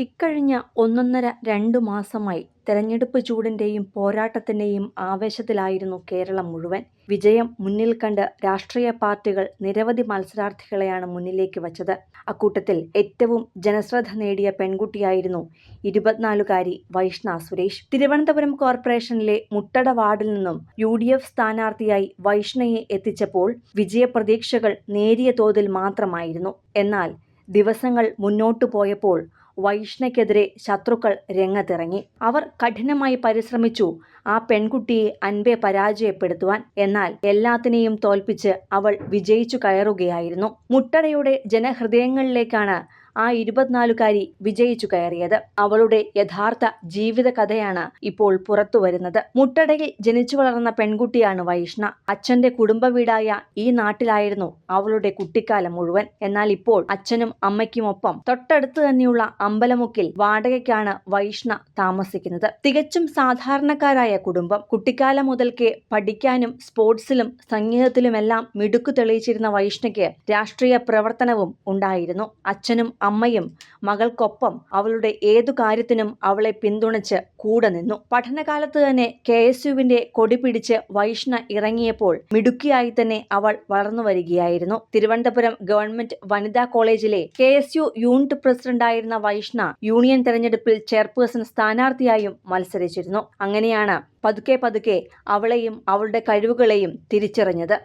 ഇക്കഴിഞ്ഞ 1.5-2 മാസമായി തെരഞ്ഞെടുപ്പ് ചൂടിന്റെയും പോരാട്ടത്തിന്റെയും ആവേശത്തിലായിരുന്നു കേരളം മുഴുവൻ. വിജയം മുന്നിൽ കണ്ട് രാഷ്ട്രീയ പാർട്ടികൾ നിരവധി മത്സരാർത്ഥികളെയാണ് മുന്നിലേക്ക് വച്ചത്. അക്കൂട്ടത്തിൽ ഏറ്റവും ജനശ്രദ്ധ നേടിയ പെൺകുട്ടിയായിരുന്നു 24-കാരി വൈഷ്ണ സുരേഷ്. തിരുവനന്തപുരം കോർപ്പറേഷനിലെ മുട്ടട വാർഡിൽ നിന്നും UDF സ്ഥാനാർത്ഥിയായി വൈഷ്ണയെ എത്തിച്ചപ്പോൾ വിജയപ്രതീക്ഷകൾ നേരിയ തോതിൽ മാത്രമായിരുന്നു. എന്നാൽ ദിവസങ്ങൾ മുന്നോട്ടു പോയപ്പോൾ വൈഷ്ണയ്ക്കെതിരെ ശത്രുക്കൾ രംഗത്തിറങ്ങി. അവർ കഠിനമായി പരിശ്രമിച്ചു ആ പെൺകുട്ടിയെ അൻപെ പരാജയപ്പെടുത്തുവാൻ. എന്നാൽ എല്ലാത്തിനെയും തോൽപ്പിച്ച് അവൾ വിജയിച്ചു കയറുകയായിരുന്നു. മുട്ടടയുടെ ജനഹൃദയങ്ങളിലേക്കാണ് ആ 24-കാരി വിജയിച്ചു കയറിയത്. അവളുടെ യഥാർത്ഥ ജീവിത കഥയാണ് ഇപ്പോൾ പുറത്തു വരുന്നത്. മുട്ടടയിൽ ജനിച്ചു വളർന്ന പെൺകുട്ടിയാണ് വൈഷ്ണ. അച്ഛന്റെ കുടുംബ വീടായ ഈ നാട്ടിലായിരുന്നു അവളുടെ കുട്ടിക്കാലം മുഴുവൻ. എന്നാൽ ഇപ്പോൾ അച്ഛനും അമ്മയ്ക്കുമൊപ്പം തൊട്ടടുത്ത് തന്നെയുള്ള അമ്പലമുക്കിൽ വാടകയ്ക്കാണ് വൈഷ്ണ താമസിക്കുന്നത്. തികച്ചും സാധാരണക്കാരായ കുടുംബം. കുട്ടിക്കാലം മുതൽക്കേ പഠിക്കാനും സ്പോർട്സിലും സംഗീതത്തിലുമെല്ലാം മിടുക്കു തെളിയിച്ചിരുന്ന വൈഷ്ണയ്ക്ക് രാഷ്ട്രീയ പ്രവർത്തനവും ഉണ്ടായിരുന്നു. അച്ഛനും അമ്മയും മകൾക്കൊപ്പം അവളുടെ ഏതു കാര്യത്തിനും അവളെ പിന്തുണച്ച് കൂടെ നിന്നു. പഠനകാലത്ത് തന്നെ KSUവിന്റെ കൊടി പിടിച്ച് വൈഷ്ണ ഇറങ്ങിയപ്പോൾ മിടുക്കിയായി തന്നെ അവൾ വളർന്നു വരികയായിരുന്നു. തിരുവനന്തപുരം ഗവൺമെന്റ് വനിതാ കോളേജിലെ KSU യൂണിറ്റ് പ്രസിഡന്റായിരുന്ന വൈഷ്ണ യൂണിയൻ തെരഞ്ഞെടുപ്പിൽ ചെയർപേഴ്സൺ സ്ഥാനാർത്ഥിയായും മത്സരിച്ചിരുന്നു. അങ്ങനെയാണ് പതുക്കെ അവളെയും അവളുടെ കഴിവുകളെയും തിരിച്ചറിഞ്ഞത്.